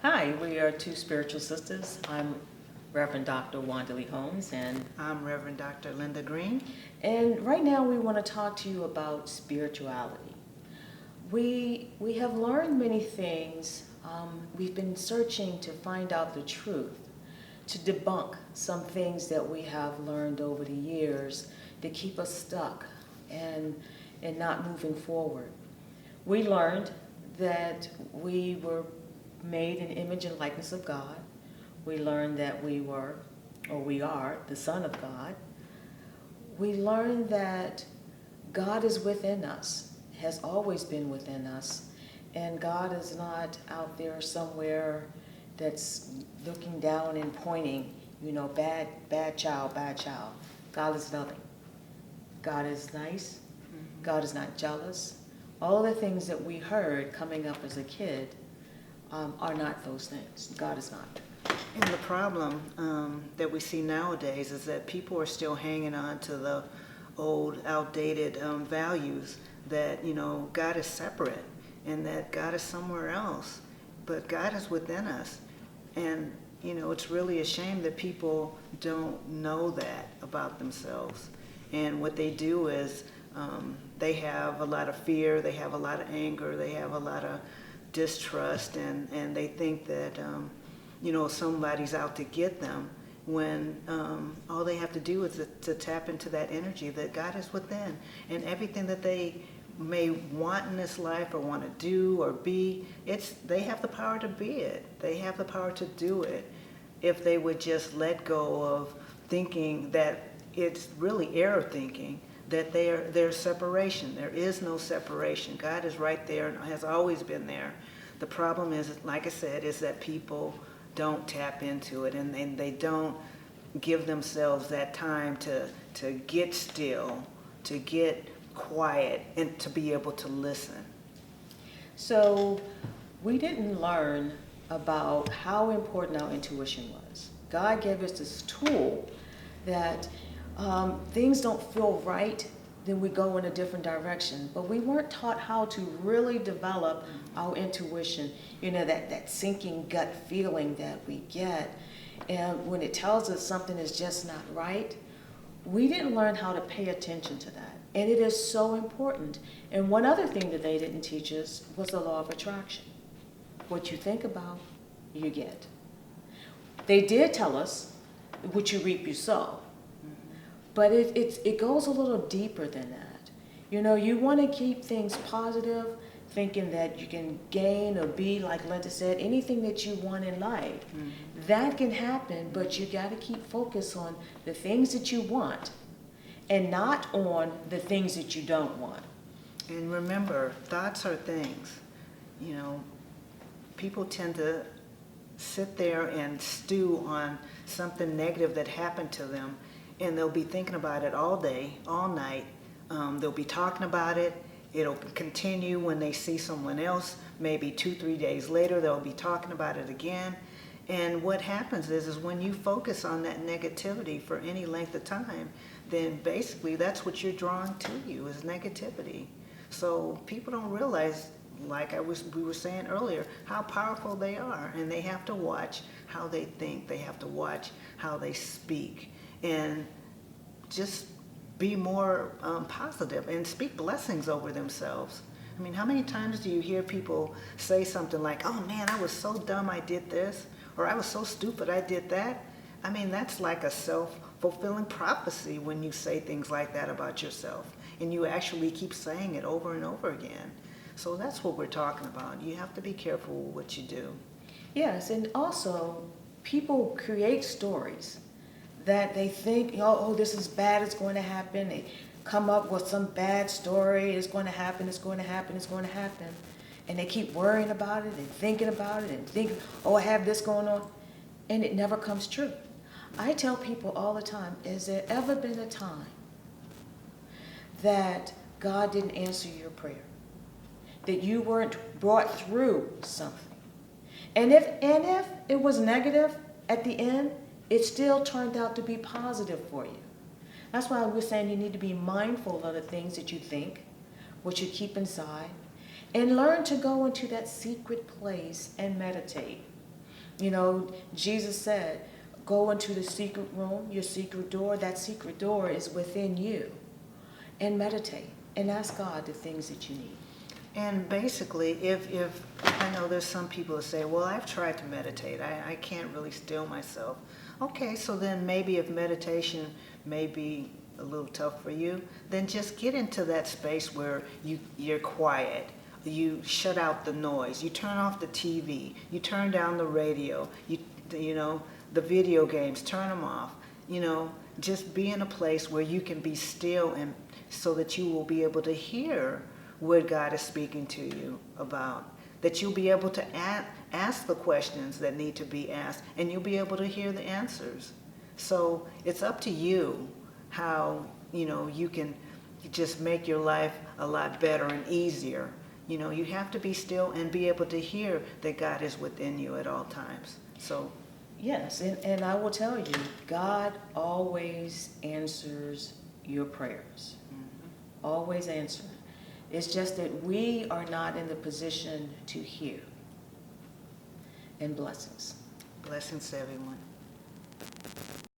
Hi, we are two spiritual sisters. I'm Reverend Dr. Wanda Lee Holmes, I'm Reverend Dr. Linda Green. and right now we want to talk to you about spirituality. We have learned many things. We've been searching to find out the truth, to debunk some things that we have learned over the years that keep us stuck and not moving forward. We learned that we were made in image and likeness of God. We learned that we were, or we are, the Son of God. We learned that God is within us, has always been within us, and God is not out there somewhere that's looking down and pointing, bad child, bad child. God is loving. God is nice. God is not jealous. All the things that we heard coming up as a kid are not those things. God is not. And the problem that we see nowadays is that people are still hanging on to the old, outdated values that, God is separate and that God is somewhere else. But God is within us. And, it's really a shame that people don't know that about themselves. And what they do is they have a lot of fear, they have a lot of anger, they have a lot of distrust, and they think that somebody's out to get them when all they have to do is to tap into that energy that God is within, and everything that they may want in this life or want to do or be, they have the power to be it. They have the power to do it if they would just let go of thinking that it's really error thinking, that there's separation. There is no separation. God is right there and has always been there. The problem is, like I said, is that people don't tap into it, and they don't give themselves that time to get still, to get quiet, and to be able to listen. So we didn't learn about how important our intuition was. God gave us this tool that things don't feel right, then we go in a different direction. But we weren't taught how to really develop our intuition, that sinking gut feeling that we get. And when it tells us something is just not right, we didn't learn how to pay attention to that. And it is so important. And one other thing that they didn't teach us was the law of attraction. What you think about, you get. They did tell us, what you reap, you sow. But it goes a little deeper than that. You want to keep things positive, thinking that you can gain or be, like Linda said, anything that you want in life. That can happen, but you got to keep focus on the things that you want and not on the things that you don't want. And remember, thoughts are things. People tend to sit there and stew on something negative that happened to them, and they'll be thinking about it all day, all night. They'll be talking about it. It'll continue when they see someone else. Maybe 2-3 days later, they'll be talking about it again. And what happens is when you focus on that negativity for any length of time, then basically that's what you're drawing to you, is negativity. So people don't realize, like we were saying earlier, how powerful they are. And they have to watch how they think. They have to watch how they speak. And just be more positive and speak blessings over themselves. I mean, how many times do you hear people say something like, oh man, I was so dumb I did this, or I was so stupid I did that? I mean, that's like a self-fulfilling prophecy when you say things like that about yourself, and you actually keep saying it over and over again. So that's what we're talking about. You have to be careful with what you do. Yes, and also people create stories that they think, oh, this is bad, it's going to happen. They come up with some bad story, it's going to happen, it's going to happen, it's going to happen. And they keep worrying about it and thinking about it and thinking, oh, I have this going on. And it never comes true. I tell people all the time, has there ever been a time that God didn't answer your prayer? That you weren't brought through something? And if it was negative at the end, it still turned out to be positive for you. That's why we're saying you need to be mindful of the things that you think, what you keep inside, and learn to go into that secret place and meditate. You know, Jesus said, go into the secret room, your secret door. That secret door is within you. And meditate and ask God the things that you need. And basically, if I know there's some people that say, well, I've tried to meditate. I can't really still myself. Okay, so then maybe if meditation may be a little tough for you, then just get into that space where you're quiet. You shut out the noise. You turn off the TV. You turn down the radio. You know, the video games, turn them off. You know, just be in a place where you can be still, and so that you will be able to hear what God is speaking to you about. That you'll be able to ask the questions that need to be asked, and you'll be able to hear the answers. So it's up to you how, you know, you can just make your life a lot better and easier. You know, you have to be still and be able to hear that God is within you at all times. So, Yes, and I will tell you, God always answers your prayers. Always answer. It's just that we are not in the position to hear. And blessings. blessings to everyone.